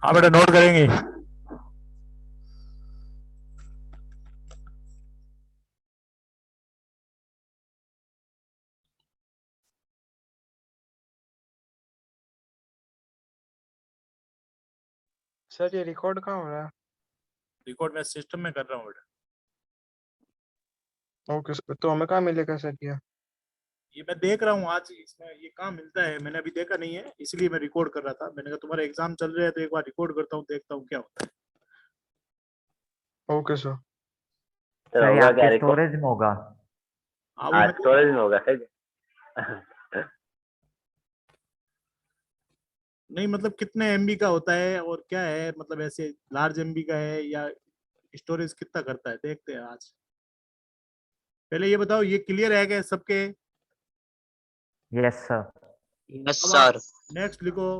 हाँ बेटा, नोट करेंगे। सर ये रिकॉर्ड कहाँ हो रहा है? रिकॉर्ड मैं सिस्टम में कर रहा हूँ बेटा। ओके सर, तो हमें कहाँ मिलेगा सर ये? ये मैं देख रहा हूँ आज इसमें ये कहाँ मिलता है, मैंने अभी देखा नहीं है, इसलिए मैं रिकॉर्ड कर रहा था। मैंने कहा तुम्हारा एग्जाम चल रहा है तो एक बार रिकॉर्ड करता हूँ, देखता हूँ क्या होता है। Okay sir. सर सर ये होगा क्या आपके रिकॉर्ड? स्टोरेज में होगा। हाँ वो हाँ मैं स्टोरेज में होगा सर। नहीं, मतलब कितने एमबी का होता है और क्या है, मतलब ऐसे लार्ज एमबी का है या स्टोरेज कितना करता है, देखते हैं आज। पहले ये बताओ, ये क्लियर है क्या सबके? Yes sir. यस अब आप सर। नेक्स्ट लिखो,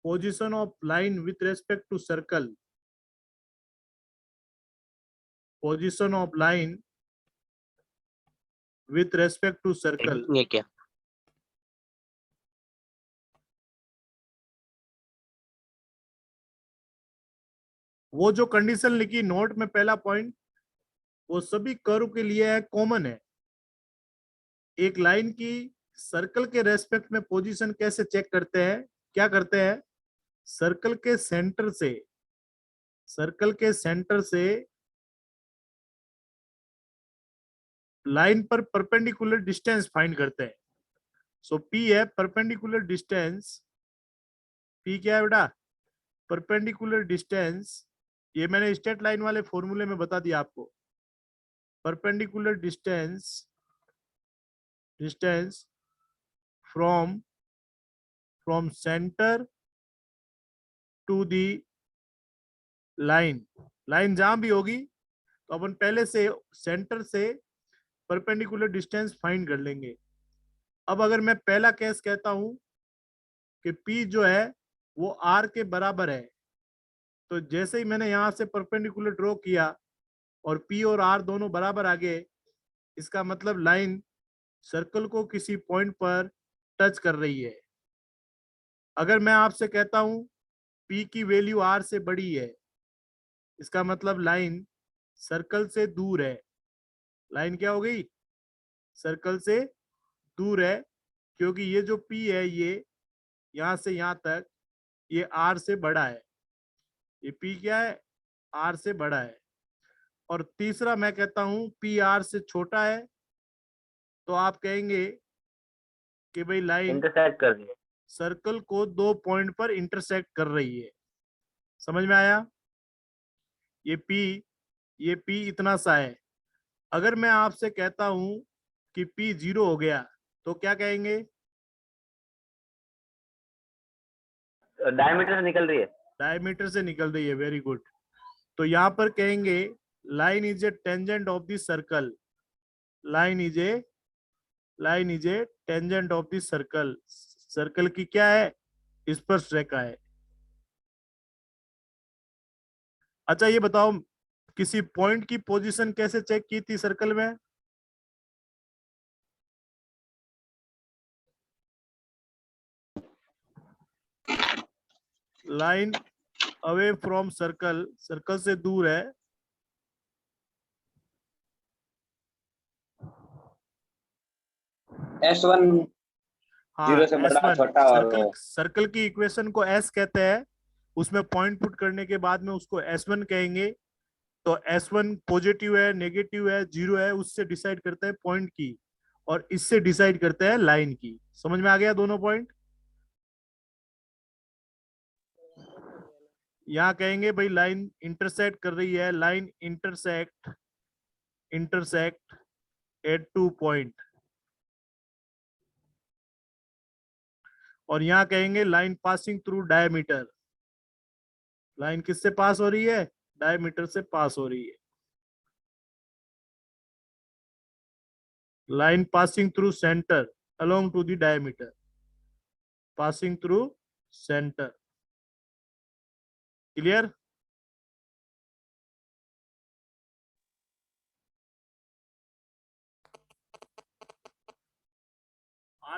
position of line with respect to circle. Position of line with respect to circle. ये क्या? वो जो कंडीशन लिखी नोट में, पहला पॉइंट, वो सभी कर्व के लिए है, कॉमन है। एक लाइन की सर्कल के रेस्पेक्ट में पोजीशन कैसे चेक करते हैं? क्या करते हैं? सर्कल के सेंटर से, सर्कल के सेंटर से लाइन पर परपेंडिकुलर डिस्टेंस फाइंड करते हैं। सो पी है परपेंडिकुलर डिस्टेंस। पी क्या है बेटा? Perpendicular distance. ये मैंने स्ट्रेट लाइन वाले फॉर्मूले में बता दिया आपको। Perpendicular distance, distance from from centre to the line. Line जहां भी होगी तो अपन पहले से सेंटर से परपेंडिकुलर डिस्टेंस फाइंड कर लेंगे। अब अगर मैं पहला केस कहता हूं कि P जो है वो R के बराबर है, तो जैसे ही मैंने यहां से परपेंडिकुलर ड्रॉ किया और P और R दोनों बराबर आ गए, इसका मतलब लाइन सर्कल को किसी पॉइंट पर टच कर रही है। अगर मैं आपसे कहता हूं P की वैल्यू R से बड़ी है, इसका मतलब लाइन सर्कल से दूर है। लाइन क्या हो गई? सर्कल से दूर है, क्योंकि ये जो P है ये यहां से यहां तक ये R से बड़ा है। ये P क्या है? R से बड़ा है। और तीसरा मैं कहता हूं P R से छोटा है, तो आप कहेंगे कि भाई लाइन इंटरसेक्ट कर दिए। सर्कल को दो पॉइंट पर इंटरसेक्ट कर रही है। समझ में आया? ये P इतना सा है। अगर मैं आपसे कहता हूं कि P 0 हो गया, तो क्या कहेंगे? डायमीटर से निकल रही है। डायमीटर से निकल रही है। Very good. तो यहां पर कहेंगे line is a tangent of the circle. Line is a tangent of the circle. Circle की क्या है? स्पर्श रेखा है। अच्छा ये बताओ, किसी पॉइंट की पोजीशन कैसे चेक की थी सर्कल में? Line away from circle, circle से दूर है, S1 हाँ 0 से बड़ा S1। छोटा और सर्कल सर्कल की इक्वेशन को S कहते हैं, उसमें पॉइंट पुट करने के बाद में उसको S1 कहेंगे। तो S1 पॉजिटिव है, नेगेटिव है, जीरो है, उससे डिसाइड करते हैं पॉइंट की, और इससे डिसाइड करते हैं लाइन की। समझ में आ गया दोनों पॉइंट? यहाँ कहेंगे भाई लाइन इंटरसेक्ट कर रही है, line intersect at two point. और यहाँ कहेंगे line passing through diameter. Line किससे पास हो रही है? डायमीटर से पास हो रही है। Line passing through centre along to the diameter. Passing through centre. Clear?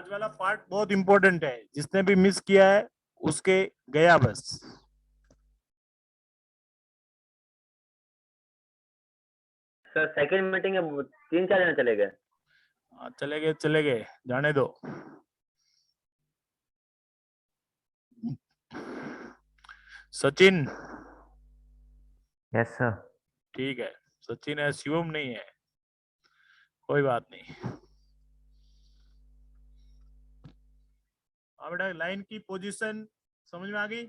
आज वाला पार्ट बहुत इंपॉर्टेंट है, जिसने भी मिस किया है उसके गया बस। सर सेकंड मीटिंग है, 3-4 जने चले गए। चले गए, जाने दो। Sachin, yes sir. ठीक है, सचिन है, शिवम नहीं है, कोई बात नहीं। अब बेटा लाइन की पोजीशन समझ में आ गई?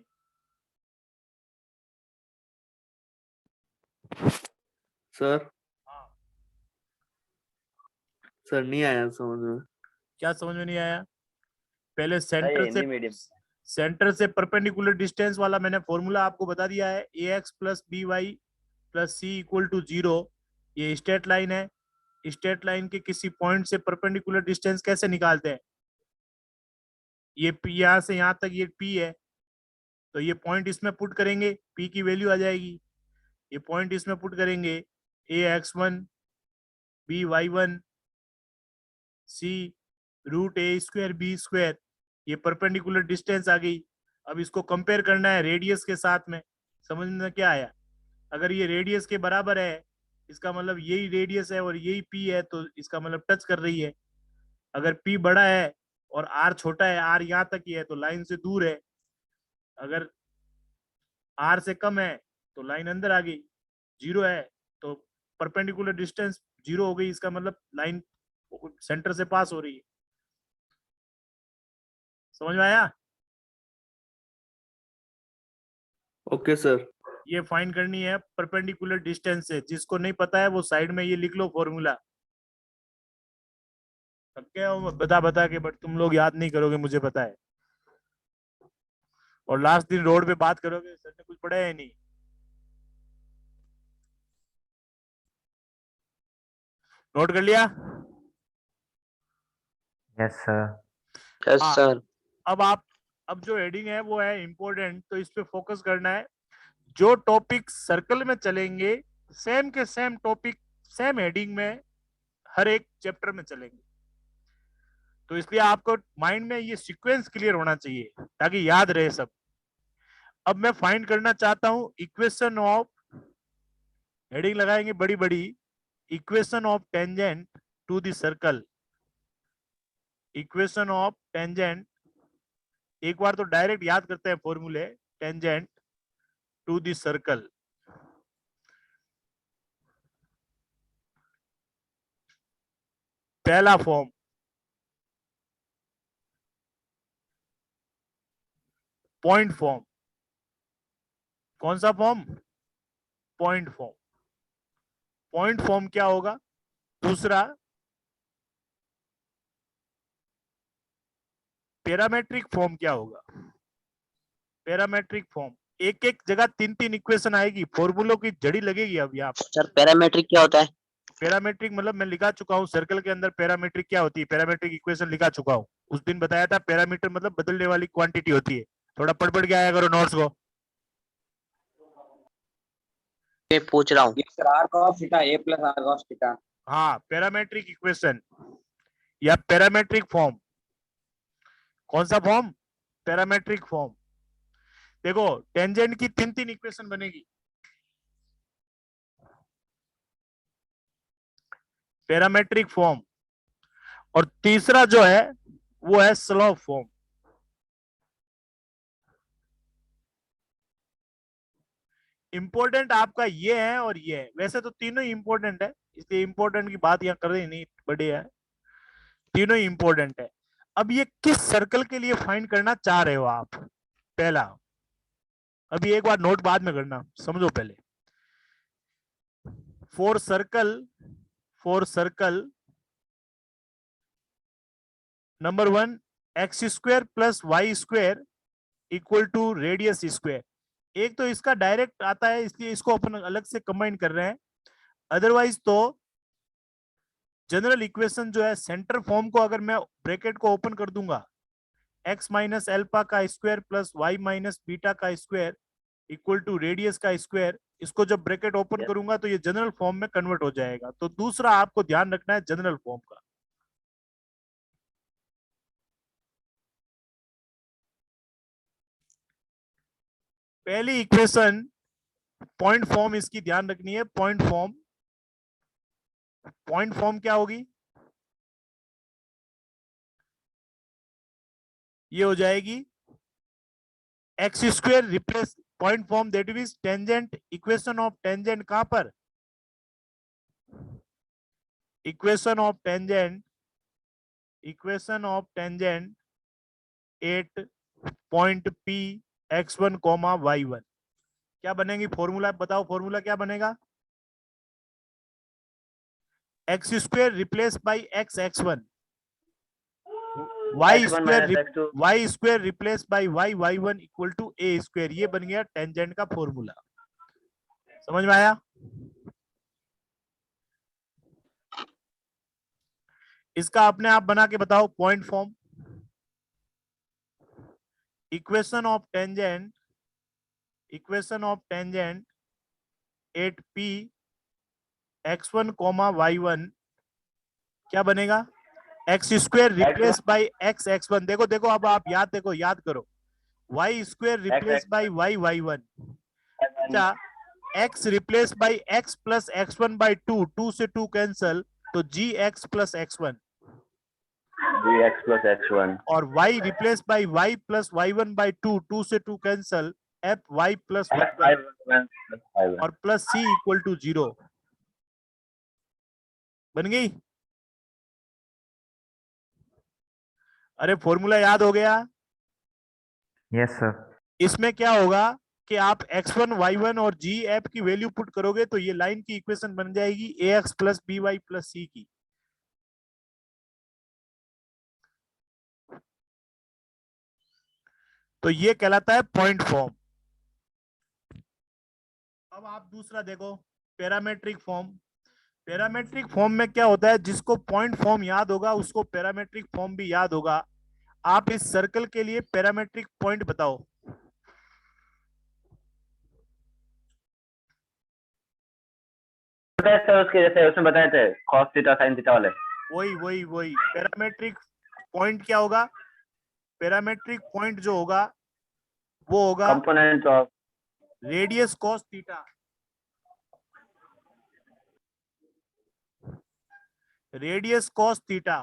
सर हाँ, सर नहीं आया समझ में। क्या समझ में नहीं आया? पहले सर ये हिंदी मीडियम। सेंटर से परपेंडिकुलर डिस्टेंस वाला मैंने फॉर्मूला आपको बता दिया है, ax plus B Y plus C equal to 0। ये स्ट्रेट लाइन है, स्ट्रेट लाइन के किसी पॉइंट से परपेंडिकुलर डिस्टेंस कैसे निकालते हैं? ये P, यहाँ से यहाँ तक ये P है, तो ये पॉइंट इसमें पुट करेंगे, P की वैल्यू आ जाएगी। ये पॉइंट इसमें पुट करेंगे, ax1 by1 c root a square b square, ये परपेंडिकुलर डिस्टेंस आ गई। अब इसको कंपेयर करना है रेडियस के साथ में। समझ में क्या आया? अगर ये रेडियस के बराबर है, इसका मतलब यही रेडियस है और यही p है, तो इसका मतलब टच कर रही है। अगर p बड़ा है और r छोटा है, r यहाँ तक ही है, तो लाइन से दूर है। अगर r से कम है तो लाइन अंदर आ गई, 0 है तो परपेंडिकुलर डिस्टेंस 0 हो गई, इसका मतलब लाइन सेंटर से पास हो रही है। समझ में आया? Okay sir. ये फाइंड करनी है परपेंडिकुलर डिस्टेंस से। जिसको नहीं पता है वो साइड में ये लिख लो फॉर्मूला। क्या बता बता के, बट तुम लोग याद नहीं करोगे, मुझे पता है। और लास्ट दिन रोड पे बात करोगे, सर ने कुछ पढ़ा है नहीं। नोट कर लिया? Yes sir. यस हाँ। सर। अब जो हेडिंग है वो है इम्पोर्टेंट, तो इस पे फोकस करना है। जो टॉपिक सर्कल में चलेंगे, सेम के सेम टॉपिक सेम हेडिंग में हर एक चैप्टर में चलेंगे। तो इसलिए आपको माइंड में ये सीक्वेंस क्लियर होना चाहिए ताकि याद रहे सब। अब मैं फाइंड करना चाहता हूं इक्वेशन ऑफ, हेडिंग लगाएंगे बड़ी बड़ी, equation of tangent to the circle. Equation of tangent, एक बार तो डायरेक्ट याद करते हैं फॉर्मूले। टेंजेंट टू द सर्कल, पहला फॉर्म पॉइंट फॉर्म। कौन सा form? Point form. Point form क्या होगा? दूसरा पैरामेट्रिक फॉर्म क्या होगा? पैरामेट्रिक फॉर्म, एक एक जगह 3-3 इक्वेशन आएगी, फॉर्मूलों की जड़ी लगेगी। अब यहाँ पर सर पैरामेट्रिक क्या होता है? पैरामेट्रिक मतलब मैं लिखा चुका हूँ सर्कल के अंदर पैरामेट्रिक क्या होती है, पैरामेट्रिक इक्वेशन लिखा चुका हूँ। उस दिन बताया था पैरामीटर मतलब बदलने वाली क्वांटिटी होती है। थोड़ा पढ़ के आया करो नोट्स को। मैं पूछ रहा हूँ। Sir r cos theta a plus r cos theta. हाँ, पैरामेट्रिक इक्वेशन या पैरामेट्रिक फॉर्म। कौन सा फॉर्म? Parametric form. देखो टेंजेंट की 3-3 इक्वेशन बनेगी। Parametric form. और तीसरा जो है वो है स्लोप फॉर्म। इंपॉर्टेंट आपका ये है और ये है, वैसे तो तीनों ही इंपॉर्टेंट है, इसलिए इंपॉर्टेंट की बात यहाँ कर रही नहीं, बढ़िया है, तीनों ही इंपॉर्टेंट है। अब ये किस सर्कल के लिए फाइंड करना चाह रहे हो आप? पहला, अभी एक बार नोट बाद में करना, समझो पहले। For circle number 1, X square plus Y square equal to radius square. एक तो इसका डायरेक्ट आता है, इसलिए इसको अपन अलग से कंबाइन कर रहे हैं। अदरवाइज तो जनरल इक्वेशन जो है सेंटर फॉर्म को अगर मैं ब्रैकेट को ओपन कर दूंगा, x माइनस एल्फा का square plus y minus beta का स्क्वायर इक्वल टू रेडियस का स्क्वायर, इसको जब ब्रैकेट ओपन करूंगा तो ये जनरल फॉर्म में कन्वर्ट हो जाएगा। तो दूसरा आपको ध्यान रखना है जनरल फॉर्म का। पहली इक्वेशन पॉइंट फॉर्म इसकी ध्यान रखनी है। पॉइंट फॉर्म क्या होगी? ये हो जाएगी x square replace point form that means tangent, equation of tangent कहां पर? Equation of tangent eight point P x1, y1 क्या बनेगी? फॉर्मूला बताओ, फॉर्मूला क्या बनेगा? X square replace by x x1, Y x1 square minus x2 Y square replace by Y y1 equal to A square. ये बन गया tangent का formula. समझ में आया? इसका अपने आप बना के बताओ point form. Equation of tangent at P x1, y1 क्या बनेगा? X square replace by x x1। देखो देखो, अब आप याद करो। Y square replace by Y y1। अच्छा, x replace by x plus x1 by 2, 2 से 2 कैंसल, तो gx plus x1। gx plus x1 और y replace by y plus y1 by 2, 2 से 2 cancel, fy plus y1 y1 और plus c equal to 0। बन गई? अरे formula याद हो गया? Yes sir. इसमें क्या होगा कि आप x1, y1 और gf की वैल्यू पुट करोगे तो ये लाइन की इक्वेशन बन जाएगी ax plus by plus c की। तो ये कहलाता है पॉइंट फॉर्म। अब आप दूसरा देखो, पैरामेट्रिक फॉर्म। पैरामेट्रिक फॉर्म में क्या होता है? जिसको पॉइंट फॉर्म याद होगा उसको पैरामेट्रिक फॉर्म भी याद होगा। आप इस सर्कल के लिए पैरामेट्रिक पॉइंट बताओ। सर उसके जैसे उसमें बताए थे cos थीटा sin थीटा वाले। वही पैरामेट्रिक पॉइंट क्या होगा? पैरामेट्रिक पॉइंट जो होगा वो होगा component of radius cos theta, radius cos theta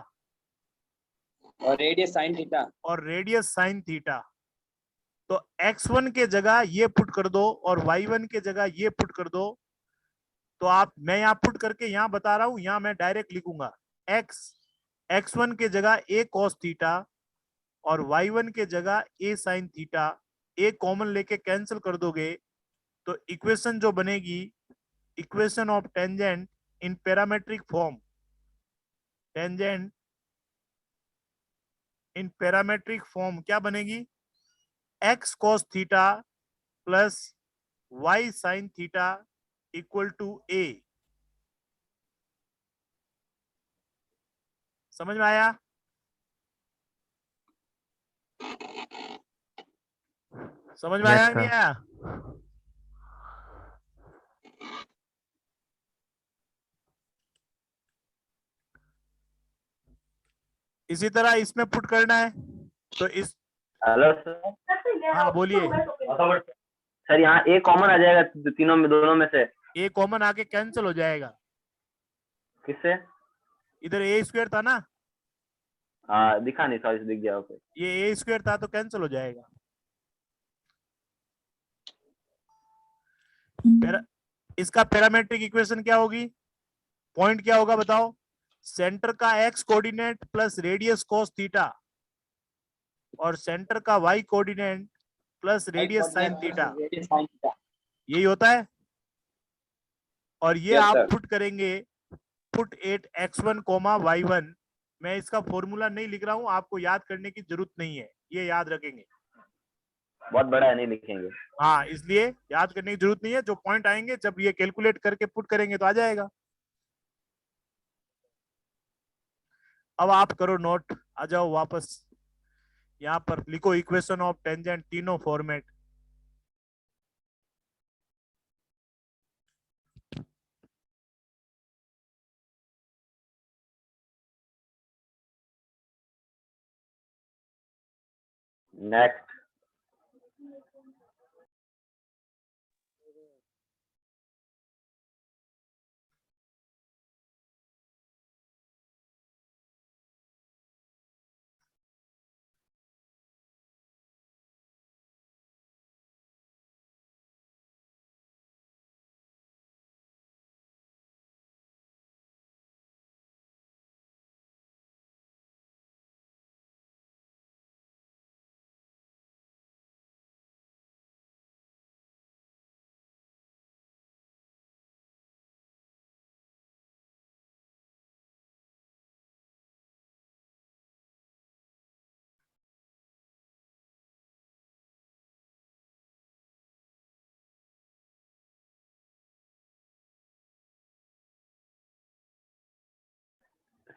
और रेडियस साइन थीटा। और रेडियस साइन थीटा। तो x1 के जगह ये पुट कर दो और y1 के जगह ये पुट कर दो। तो मैं यहाँ पुट करके यहाँ बता रहा हूं, यहाँ मैं डायरेक्ट लिखूंगा x1 के जगह a cos थीटा और y1 के जगह a sin theta. a common लेके कैंसिल कर दोगे तो इक्वेशन जो बनेगी, equation of tangent in parametric form, tangent in parametric form क्या बनेगी? x cos theta plus y sin theta equal to a। समझ में आया? समझ में आया यस कि नहीं सर। आया? इसी तरह इसमें पुट करना है तो इस, हेलो सर। हाँ बोलिए। सर यहाँ a कॉमन आ जाएगा तीनों में, दोनों में से। a कॉमन आके कैंसिल हो जाएगा। किससे? इधर a स्क्वायर था ना, हाँ दिखा नहीं, सॉरी दिख गया। ओके ये a स्क्वायर था तो कैंसिल हो जाएगा। इसका पैरामेट्रिक इक्वेशन क्या होगी? पॉइंट क्या होगा बताओ? सेंटर का x coordinate plus radius cos theta और सेंटर का y coordinate plus radius sin theta. Radius sine theta. यही होता है। और ये Yes, आप sir. पुट करेंगे, पुट एट x1, y1। मैं इसका फॉर्मूला नहीं लिख रहा हूं, आपको याद करने की जरूरत नहीं है, ये याद रखेंगे। बहुत बड़ा है, नहीं लिखेंगे। हाँ, इसलिए याद करने की जरूरत नहीं है। जो पॉइंट आएंगे जब ये कैलकुलेट करके पुट करेंगे तो आ जाएगा। अब आप करो नोट, आ जाओ वापस। यहाँ पर लिखो इक्वेशन ऑफ टेंजेंट, तीनों फॉर्मेट। नेक्स्ट।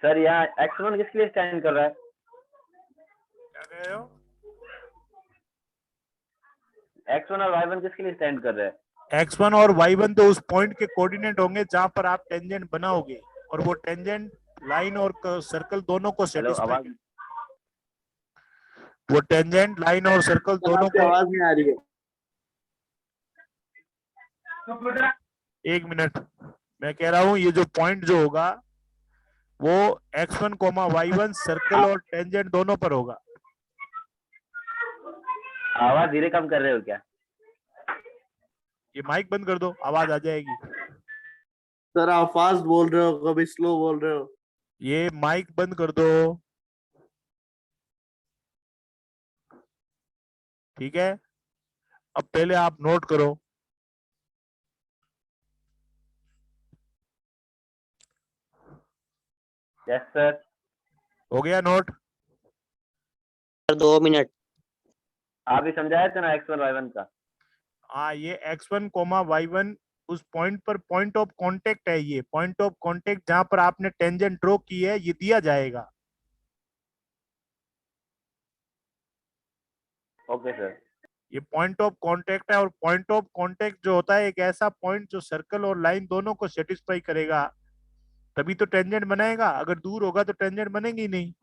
सर यहाँ x1 किसके लिए स्टैंड कर रहा है? क्या कह रहे हो? x1 और y1 किसके लिए स्टैंड कर रहे हैं? x1 और y1 तो उस पॉइंट के कोऑर्डिनेट होंगे जहां पर आप टेंजेंट बनाओगे, और वो टेंजेंट लाइन और सर्कल दोनों को हेलो, सेटिस्फाई आवाज वो टेंजेंट लाइन और सर्कल सर दोनों आपकी को। आवाज नहीं आ रही है। एक मिनट, मैं कह रहा हूं ये जो पॉइंट जो होगा वो x1 कोमा y1 सर्कल और टेंजेंट दोनों पर होगा। आवाज धीरे कम कर रहे हो क्या? ये माइक बंद कर दो, आवाज आ जाएगी। सर आप फास्ट बोल रहे हो, कभी स्लो बोल रहे हो। ये माइक बंद कर दो, ठीक है? अब पहले आप नोट करो। Yes sir. हो गया नोट? Sir 2 minute. आप ही समझाए थे ना x1 y1 का। हाँ, ये x1 कोमा y1 उस पॉइंट पर पॉइंट ऑफ कांटेक्ट है। ये पॉइंट ऑफ कांटेक्ट जहां पर आपने टेंजेंट ड्रॉ की है ये दिया जाएगा। Okay sir. ये पॉइंट ऑफ कांटेक्ट है, और पॉइंट ऑफ कांटेक्ट जो होता है एक ऐसा पॉइंट जो सर्कल और लाइन दोनों को सेटिस्फाई करेगा, तभी तो टेंजेंट बनाएगा। अगर दूर होगा तो टेंजेंट बनेगी ही नहीं।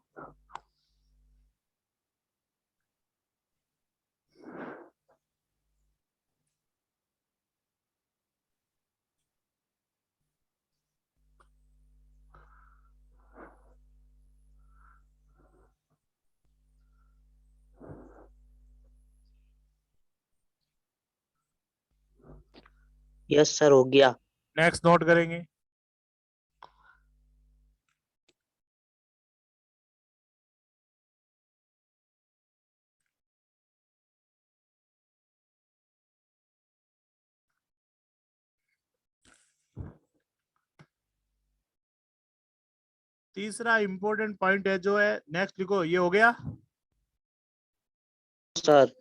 यस सर, हो गया। नेक्स्ट नोट करेंगे। तीसरा इंपॉर्टेंट पॉइंट है जो है, नेक्स्ट लिखो। ये हो गया? सर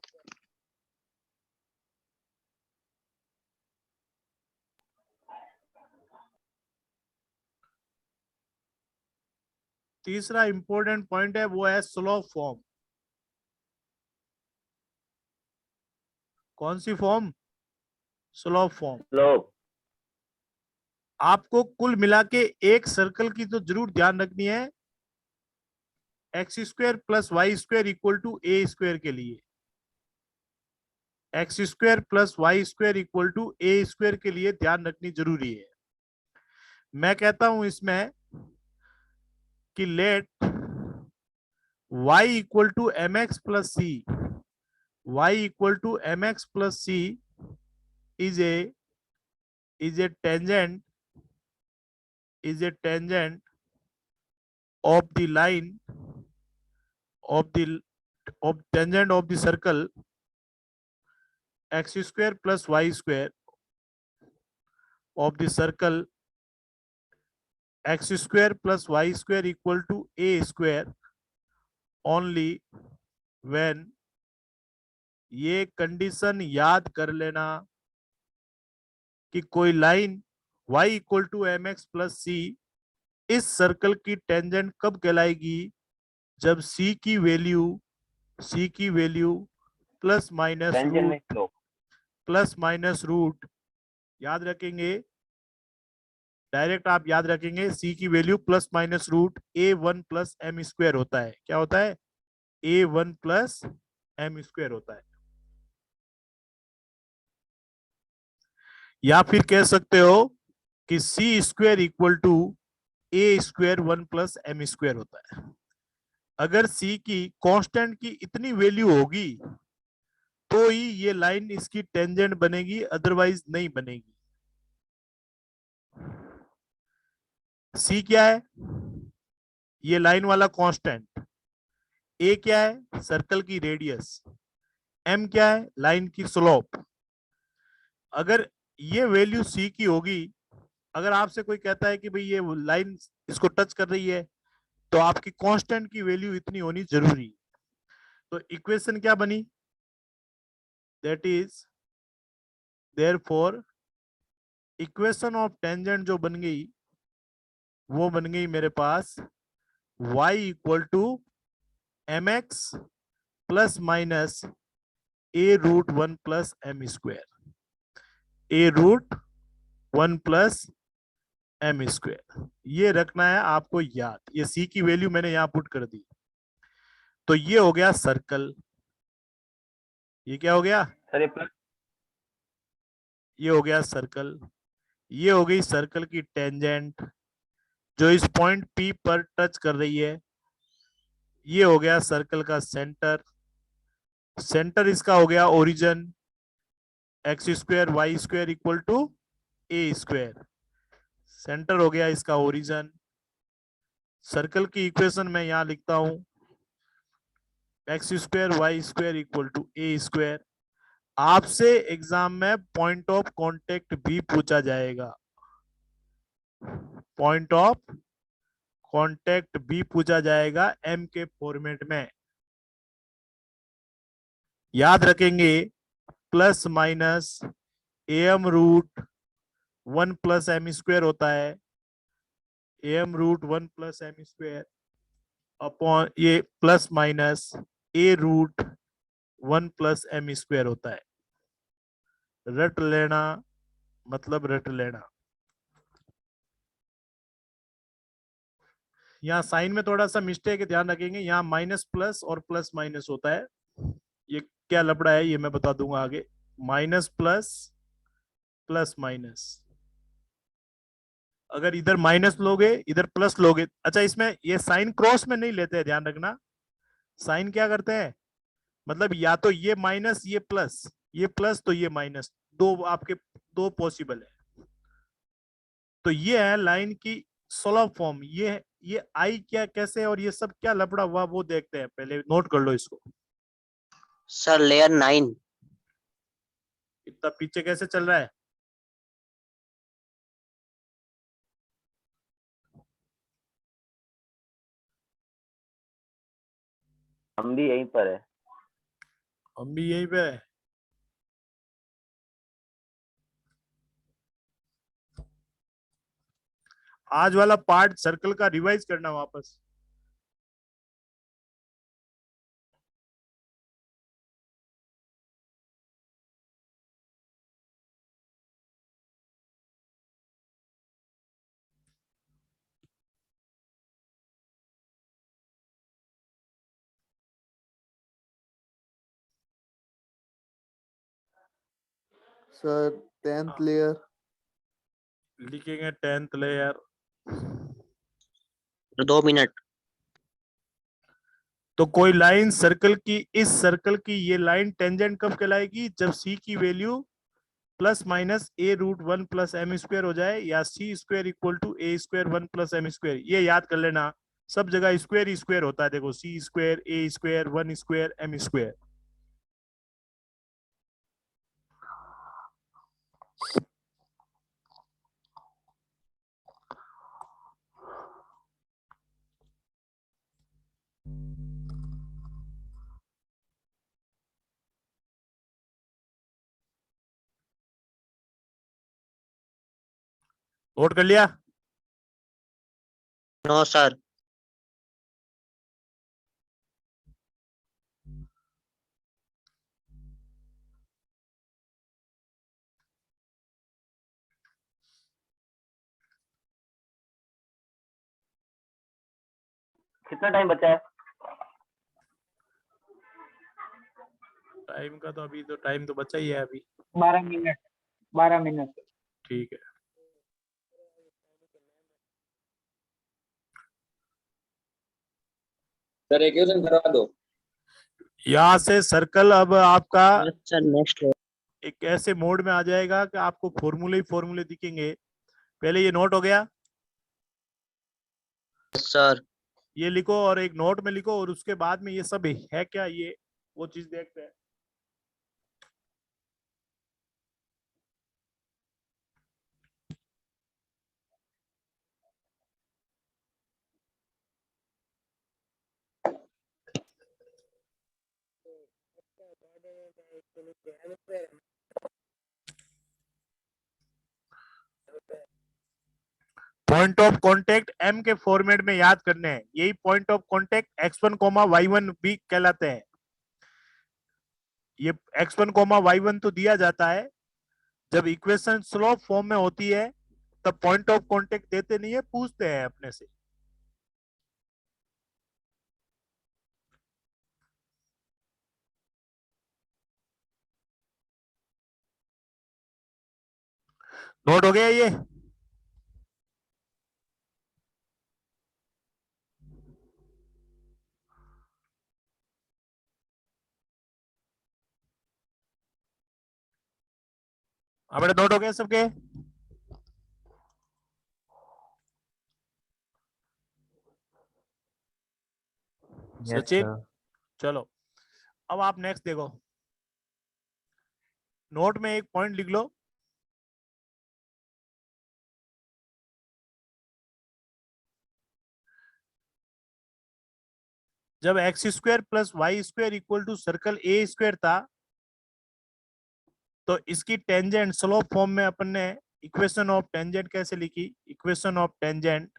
तीसरा इंपॉर्टेंट पॉइंट है वो है स्लोप फॉर्म। कौन सी फॉर्म? Slope form. स्लोप। आपको कुल मिला के एक सर्कल की तो जरूर ध्यान रखनी है, x square plus Y square equal to A square के लिए। X square plus Y square equal to A square के लिए ध्यान रखनी जरूरी है। मैं कहता हूं इसमें कि let y equal to m x plus c, y equal to m x plus c is a tangent of the line of tangent of the circle x square plus y square of the circle x square plus y square equal to a square only when, ये condition याद कर लेना कि कोई line y equal to m x plus c इस circle की tangent कब कहलाएगी? जब c की वैल्यू प्लस माइनस रूट याद रखेंगे। डायरेक्ट आप याद रखेंगे c की value plus minus root a1 plus m square होता है। क्या होता है? a1 प्लस एम स्क्वायर होता है। या फिर कह सकते हो कि c square equal to A square 1 plus m square होता है। अगर सी की कांस्टेंट की इतनी वैल्यू होगी तो ही ये लाइन इसकी टेंजेंट बनेगी, अदरवाइज नहीं बनेगी। सी क्या है? ये लाइन वाला कांस्टेंट। ए क्या है? सर्कल की रेडियस। एम क्या है? लाइन की स्लोप। अगर ये वैल्यू सी की होगी, अगर आपसे कोई कहता है कि भाई ये लाइन इसको टच कर रही है, तो आपकी कांस्टेंट की वैल्यू इतनी होनी जरूरी है। तो इक्वेशन क्या बनी? That is therefore equation of tangent जो बन गई वो बन गई मेरे पास y equal to mx plus minus a root 1 plus m square, a root 1 plus m square, ये रखना है आपको याद। ये c की वैल्यू मैंने यहां पुट कर दी। तो ये हो गया सर्कल, ये क्या हो गया, सर ये प्लस ये हो गया सर्कल। ये हो गई सर्कल की टेंजेंट जो इस पॉइंट P पर टच कर रही है। ये हो गया सर्कल का सेंटर, सेंटर इसका हो गया origin, x square y square equal to A square, centre हो गया इसका ओरिजिन। सर्कल की इक्वेशन में यहां लिखता हूं, x square y square equal to A square. आपसे एग्जाम में पॉइंट ऑफ कांटेक्ट भी पूछा जाएगा, पॉइंट ऑफ कांटेक्ट भी पूछा जाएगा एम के फॉर्मेट में। याद रखेंगे plus minus m root 1 plus m square होता है, m root 1 plus m square upon ये plus minus a root 1 plus m square होता है। रट लेना मतलब रट लेना। यहाँ साइन में थोड़ा सा मिस्टेक है, ध्यान रखेंगे। यहाँ माइनस प्लस और प्लस माइनस होता है, ये क्या लफड़ा है ये मैं बता दूंगा आगे। माइनस प्लस प्लस माइनस, अगर इधर माइनस लोगे इधर प्लस लोगे, अच्छा इसमें ये साइन क्रॉस में नहीं लेते हैं, ध्यान रखना। साइन क्या करते हैं, मतलब या तो ये माइनस ये प्लस तो ये माइनस, दो आपके दो पॉसिबल है। तो ये है लाइन की सोलह फॉर्म। ये आई क्या कैसे और ये सब क्या लफड़ा हुआ वो देखते हैं, पहले नोट कर लो इसको। Sir layer 9। इतना पीछे कैसे चल रहा है, हम भी यहीं पर है। हम भी यहीं पे है। आज वाला पार्ट सर्कल का रिवाइज करना वापस। Sir, 10th layer. लिखेंगे 10th लेयर। 2 मिनट। तो कोई लाइन सर्कल की, इस सर्कल की ये लाइन टेंजेंट कब कहलाएगी, जब सी की value plus minus a root 1 plus m square हो जाए, या c square equal to A square 1 plus m square. ये याद कर लेना, सब जगह स्क्वायर ही स्क्वायर होता है। देखो c square a square 1 square m square. Note कर लिया। No sir. कितना टाइम बचा है? टाइम का तो अभी तो टाइम तो बचा ही है अभी। 12 मिनट, 12 मिनट। ठीक है, सर एक क्वेश्चन करवा दो। यहाँ से सर्कल अब आपका सर नेक्स्ट एक ऐसे मोड में आ जाएगा कि आपको फॉर्मूले ही फॉर्मूले दिखेंगे। पहले ये नोट हो गया, सर। ये लिखो और एक नोट में लिखो, और उसके बाद में ये सब है क्या, ये वो चीज देखते हैं। पॉइंट ऑफ कांटेक्ट m के फॉर्मेट में याद करने हैं, यही point of contact x1 y1 भी कहलाते हैं। ये x1 y1 तो दिया जाता है, जब इक्वेशन स्लोप फॉर्म में होती है तब पॉइंट ऑफ कांटेक्ट देते नहीं है, पूछते हैं अपने से। नोट हो गया ये? हमारे नोट हो गए सबके? Yes, Sachin, sir. चलो अब आप नेक्स्ट देखो। नोट में एक पॉइंट लिख लो, जब x square plus Y square equal to circle a square था, तो इसकी टेंजेंट स्लोप फॉर्म में अपन ने इक्वेशन ऑफ टेंजेंट कैसे लिखी? इक्वेशन ऑफ टेंजेंट,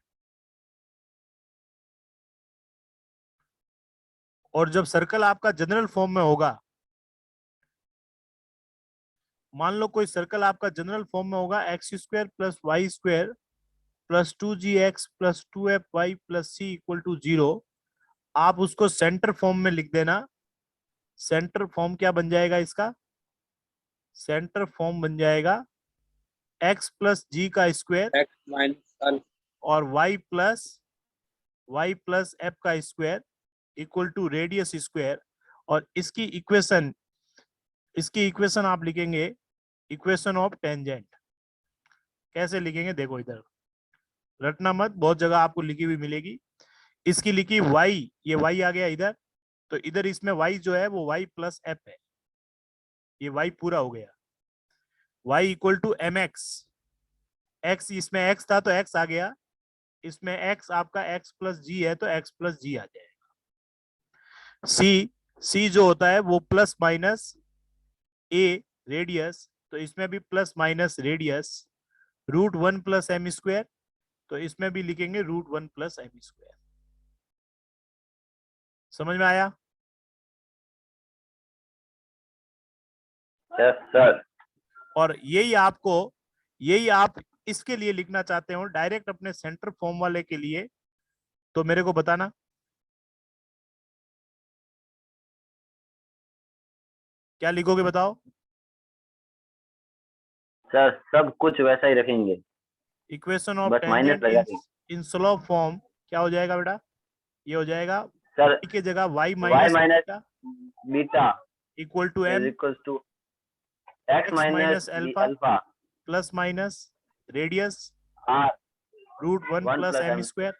और जब सर्कल आपका जनरल फॉर्म में होगा, मान लो कोई सर्कल आपका जनरल फॉर्म में होगा, x square plus Y square plus 2gx plus 2fy plus c equal to 0, आप उसको सेंटर फॉर्म में लिख देना। सेंटर फॉर्म क्या बन जाएगा इसका? सेंटर फॉर्म बन जाएगा x प्लस जी का स्क्वायर x माइनस और y प्लस एफ का square equal to radius square. और इसकी इक्वेशन आप लिखेंगे इक्वेशन ऑफ टेंजेंट। कैसे लिखेंगे देखो, इधर रटना मत, बहुत जगह आपको लिखी हुई मिलेगी। इसकी लिखी y, ये y आ गया इधर, तो इधर इसमें y जो है वो y प्लस एफ है, ये y पूरा हो गया। y equal to m x, x इसमें x था तो x आ गया, इसमें x आपका x प्लस जी है तो x प्लस जी आ जाएगा। c जो होता है वो प्लस माइनस a रेडियस, तो इसमें भी plus minus radius, root 1 plus m square, तो इसमें भी लिखेंगे रूट 1 प्लस एम स्क्वायर। समझ में आया? Yes sir. और यही आप इसके लिए लिखना चाहते हो डायरेक्ट अपने सेंटर फॉर्म वाले के लिए, तो मेरे को बताना क्या लिखोगे, बताओ। सर सब कुछ वैसा ही रखेंगे, इक्वेशन ऑफ बस माइनस टेंजेंट लगा देंगे। इन स्लोप फॉर्म क्या हो जाएगा बेटा? ये हो जाएगा सर y के जगह y y minus minus beta equal to is m equal to x x minus minus alpha alpha plus minus radius r root 1 1 plus plus m m। Square.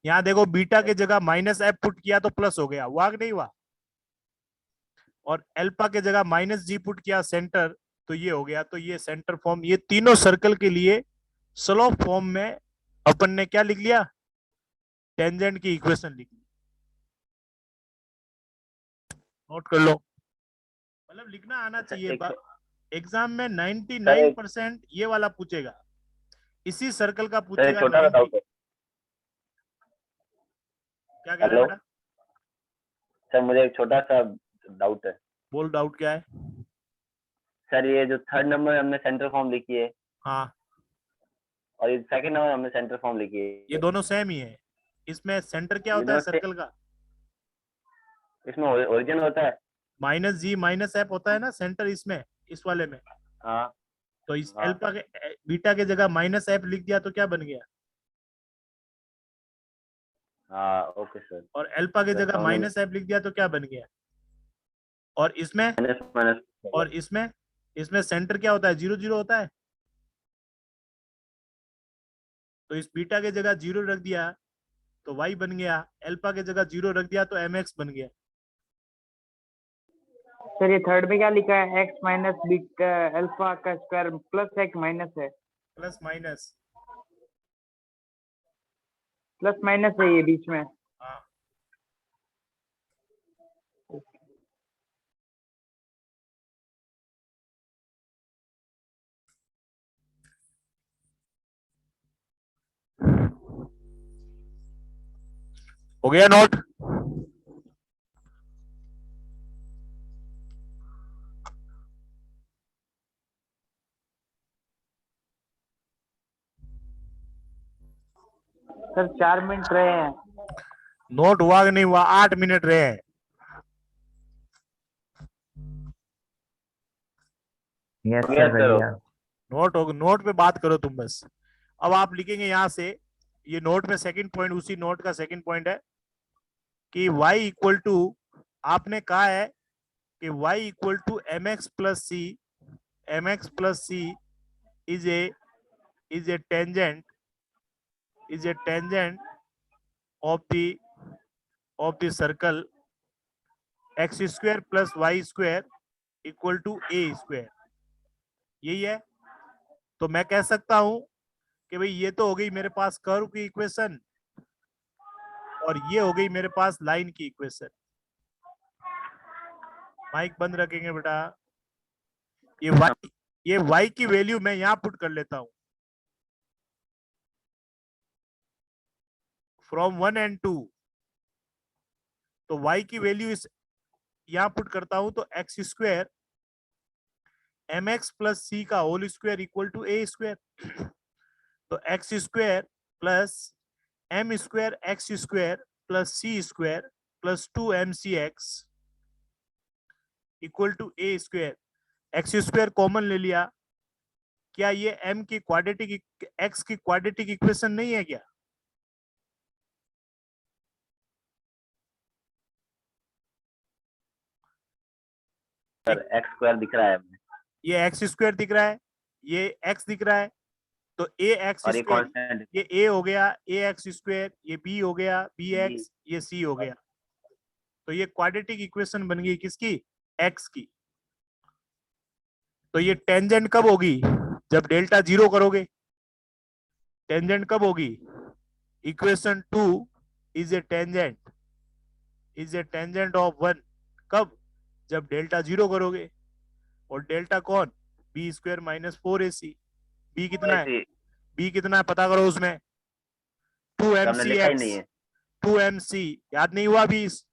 यहाँ देखो बीटा के जगह माइनस एफ पुट किया तो plus हो गया, हुआ कि नहीं हुआ? और अल्फा के जगह माइनस जी पुट किया सेंटर, तो ये हो गया। तो ये सेंटर फॉर्म, ये तीनों सर्कल के लिए स्लोप फॉर्म में अपन ने क्या लिख लिया? टेंजेंट की इक्वेशन लिख ली। नोट कर लो, मतलब लिखना आना चाहिए। एग्जाम में 99% ये वाला पूछेगा, इसी सर्कल का सर एक पूछेगा। छोटा सा 90 डाउट है। क्या कह रहे हेलो बेटा? सर, मुझे एक छोटा सा डाउट है। बोल, डाउट क्या है? सर ये जो थर्ड नंबर हमने सेंटर फॉर्म लिखी है हाँ, और ये सेकंड नंबर हमने सेंटर फॉर्म लिखी ये है, दोनों सेम ही है। इसमें सेंटर क्या ये होता है दोनों सर्कल का? इसमें ओरिजिन होता है। माइनस जी माइनस एफ होता है ना सेंटर इसमें, इस वाले में। हाँ तो इस हाँ अल्फा के बीटा के जगह माइनस एफ लिख दिया तो क्या बन गया? हाँ ओके सर। और अल्फा के सर जगह समझ में माइनस एफ लिख दिया तो क्या बन गया? और इसमें माइनस माइनस और इसमें इसमें सेंटर क्या होता है? 0 0 होता है। तो इस बीटा के जगह 0 रख दिया तो y बन गया, अल्फा के जगह 0 रख दिया तो mx बन गया। सर ये थर्ड में क्या लिखा है? x माइनस बीटा अल्फा का स्क्वायर प्लस एक माइनस है, प्लस माइनस है ये बीच में। हाँ। हो गया नोट? सर 4 मिनट रहे हैं। नोट हुआ कि नहीं हुआ? 8 मिनट रहे हैं। यस हो गया सर, सर। बढ़िया। नोट हो, नोट पे बात करो तुम बस। अब आप लिखेंगे यहां से, ये नोट में सेकंड पॉइंट, उसी नोट का सेकंड पॉइंट है कि y इक्वल टू, आपने कहा है कि y equal to m x plus c is a tangent of the circle x square plus Y square equal to A square. यही है। तो मैं कह सकता हूं कि भाई ये तो हो गई मेरे पास कर्व की इक्वेशन, और ये हो गई मेरे पास लाइन की इक्वेशन। माइक बंद रखेंगे बेटा। ये y की वैल्यू मैं यहां पुट कर लेता हूं, फ्रॉम 1 and 2। तो y की वैल्यू इस यहां पुट करता हूं, तो x square m x plus c का whole square equal to A square. तो x square plus m square x square plus c square plus 2mcx equal to A square. X square common ले लिया। क्या ये m की quadratic, x की quadratic equation नहीं है क्या? सर एक्स स्क्वायर दिख रहा है हमें, ये एक्स स्क्वायर दिख रहा है, ये x दिख रहा है, तो ए एक्स और ये स्क्वायर, कांस्टेंट ये a हो गया ए एक्स स्क्वायर, ये b हो गया बी एक्स, ये c हो गया। तो ये क्वाड्रेटिक इक्वेशन बन गई किसकी? x की। तो ये टेंजेंट कब होगी? जब डेल्टा 0 करोगे। टेंजेंट कब होगी? Equation 2 is a tangent of 1। कब? जब डेल्टा 0 करोगे। और डेल्टा कौन? B square minus 4ac। B कितना है? ऐसे बी कितना है पता करो उसमें। 2mc हमने लिखा ही नहीं x, है। 2mc याद नहीं हुआ? 20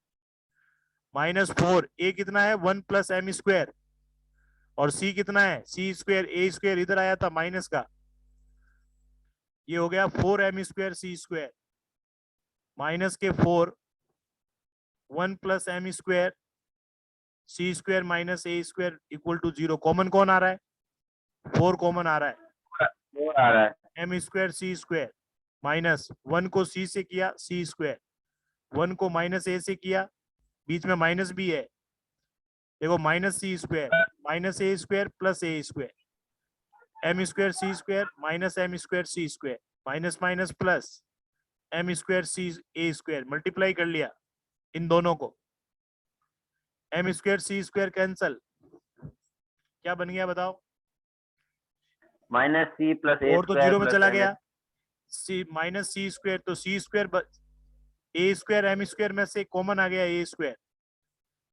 माइनस 4, ए कितना है? 1 प्लस एम स्क्वायर, और सी कितना है? सी स्क्वायर, ए स्क्वायर इधर आया था माइनस का, ये हो गया 4m square c square minus के 4, 1 plus m square c square minus a square equal to 0। Common कौन आ रहा है? 4 कॉमन आ रहा है। वो आ रहा है। M square c square minus 1 को सी से किया सी स्क्वायर, 1 को माइनस ए से किया, बीच में माइनस भी है, देखो minus c square minus a square plus a square, m square c square minus m square c square, minus minus plus m square c a square, multiply कर लिया इन दोनों को, m square c square cancel, क्या बन गया बताओ? Minus C plus ए और तो स्क्वायर 0 में प्लस चला एम गया, सी माइनस सी स्क्वायर, तो c square a square m square में से कॉमन आ गया ए स्क्वायर,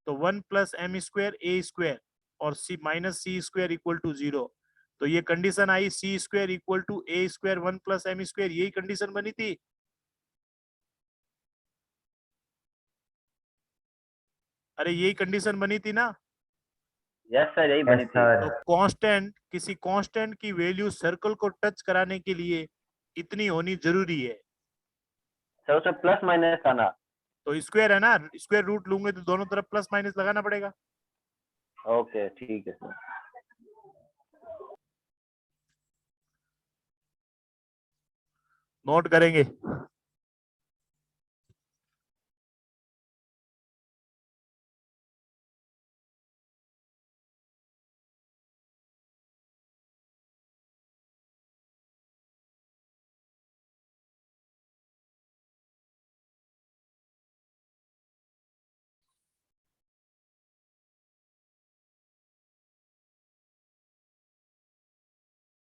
तो 1 plus m square a square और c minus c square equal to 0। तो ये कंडीशन आई c square equal to A square 1 plus m square, यही कंडीशन बनी थी। अरे यही कंडीशन बनी थी ना? यस सर, यही बनी यस थी। तो सर। कांस्टेंट, किसी कांस्टेंट की वैल्यू सर्कल को टच कराने के लिए इतनी होनी जरूरी है। सर उसमें प्लस माइनस था ना। तो स्क्वायर है ना, स्क्वायर रूट लूंगे तो दोनों तरफ प्लस माइनस लगाना पड़ेगा। ओके ठीक है सर। नोट करेंगे।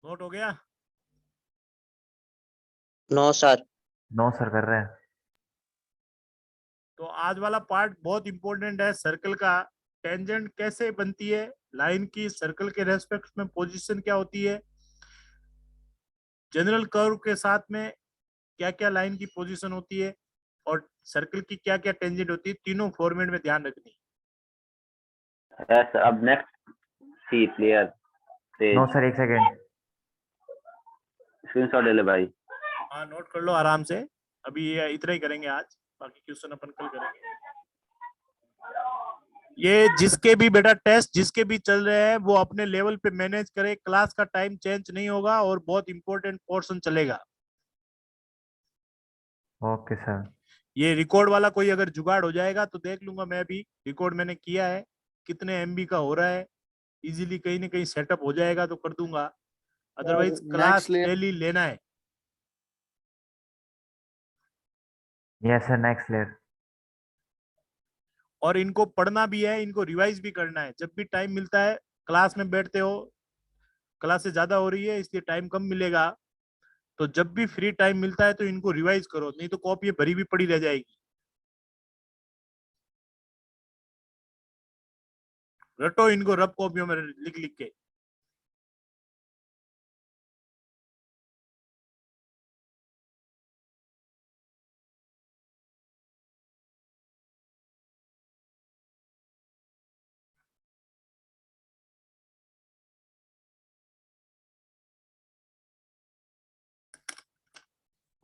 नोट हो गया? No sir. नो सर, कर रहे हैं। तो आज वाला पार्ट बहुत इंपॉर्टेंट है, सर्कल का। टेंजेंट कैसे बनती है, लाइन की सर्कल के रेस्पेक्ट में पोजीशन क्या होती है, जनरल कर्व के साथ में क्या क्या लाइन की पोजीशन होती है, और सर्कल की क्या क्या टेंजेंट होती है, तीनों फॉर्मेट में ध्यान रखनी। यस अब नेक्स्ट सी क्लियर नो पेज सर, एक सेकेंड। स्क्रीनशॉट ले ले भाई। हाँ नोट कर लो आराम से, अभी ये इतना ही करेंगे आज, बाकी क्वेश्चन अपन कल करेंगे। ये जिसके भी बेटा टेस्ट जिसके भी चल रहे हैं वो अपने लेवल पे मैनेज करे, क्लास का टाइम चेंज नहीं होगा और बहुत इंपॉर्टेंट पोर्शन चलेगा। Okay sir. ये रिकॉर्ड वाला कोई अगर जुगाड़ हो जाएगा तो देख लूंगा मैं भी, रिकॉर्ड मैंने किया है, कितने एमबी का हो रहा है, इजीली कहीं ना कहीं सेटअप हो जाएगा तो कर दूंगा, otherwise class next layer daily लेना है। Yes sir, next layer. और इनको पढ़ना भी है, इनको रिवाइज भी करना है, जब भी टाइम मिलता है। क्लास में बैठते हो, क्लास से ज्यादा हो रही है इसलिए टाइम कम मिलेगा, तो जब भी फ्री टाइम मिलता है तो इनको रिवाइज करो, नहीं तो कॉपी भरी भी पड़ी रह जाएगी। रटो इनको रब कॉपियों में लिख लिख के।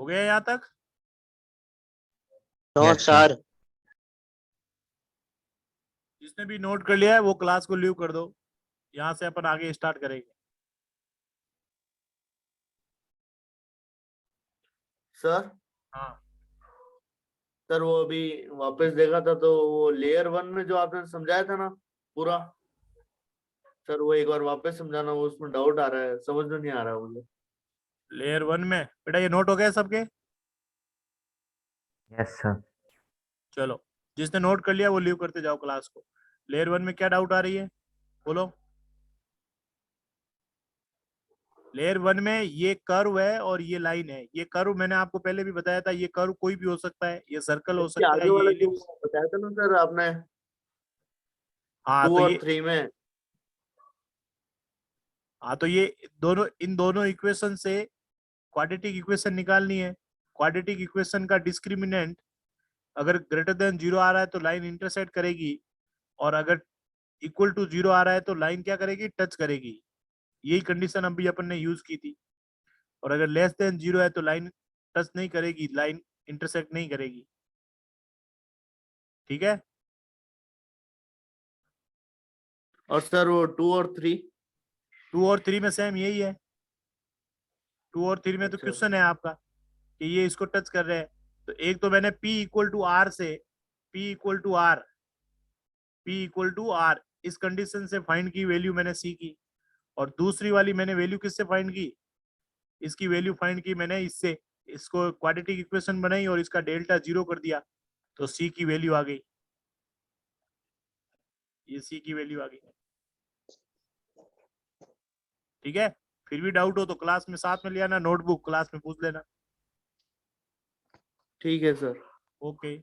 हो गया यहाँ तक? No Yes, sir. सर। जिसने भी नोट कर लिया है वो क्लास को लीव कर दो, यहाँ से अपन आगे स्टार्ट करेंगे। सर। हाँ सर वो अभी वापस देखा था तो वो लेयर 1 में जो आपने समझाया था ना पूरा, सर वो एक बार वापस समझाना, वो उसमें डाउट आ रहा है, समझ में नहीं आ रहा मुझे। लेयर 1 में बेटा ये नोट हो गया सबके? Yes sir. चलो जिसने नोट कर लिया वो लीव करते जाओ क्लास को। लेयर 1 में क्या डाउट आ रही है बोलो? लेयर 1 में ये कर्व है और ये लाइन है, ये कर्व मैंने आपको पहले भी बताया था, ये कर्व कोई भी हो सकता है, ये सर्कल हो इसके सकता है, आगे ये वाला जो एलिप्स। बताया था ना सर आपने हाँ 2 तो और ये 3 में, हाँ तो ये दोनों, इन दोनों इक्वेशन से क्वाड्रेटिक इक्वेशन निकालनी है। क्वाड्रेटिक इक्वेशन का डिस्क्रिमिनेंट अगर ग्रेटर देन 0 आ रहा है तो लाइन इंटरसेक्ट करेगी, और अगर इक्वल टू 0 आ रहा है तो लाइन क्या करेगी, टच करेगी। यही कंडीशन अभी अपन ने यूज की थी। और अगर लेस देन 0 है तो लाइन टच नहीं करेगी, लाइन इंटरसेक्ट नहीं करेगी। ठीक है? और सर वो 2 और 3। 2 और 3 में सेम यही है। 2 और 3 में तो अच्छा क्वेश्चन है आपका कि ये इसको टच कर रहे हैं, तो एक तो मैंने P इक्वल टू आर से, P equal to R, P equal to R इस कंडीशन से फाइंड की वैल्यू मैंने सी की, और दूसरी वाली मैंने वैल्यू किससे फाइंड की, इसकी वैल्यू फाइंड की मैंने इससे, इसको क्वाड्रेटिक इक्वेशन बनाई और इसका डेल्टा 0 कर दिया, तो सी की वैल्यू आ गई, ये सी की वैल्यू आ गई। ठीक है? फिर भी डाउट हो तो क्लास में साथ में ले आना, नोटबुक क्लास में पूछ लेना। ठीक है सर। ओके।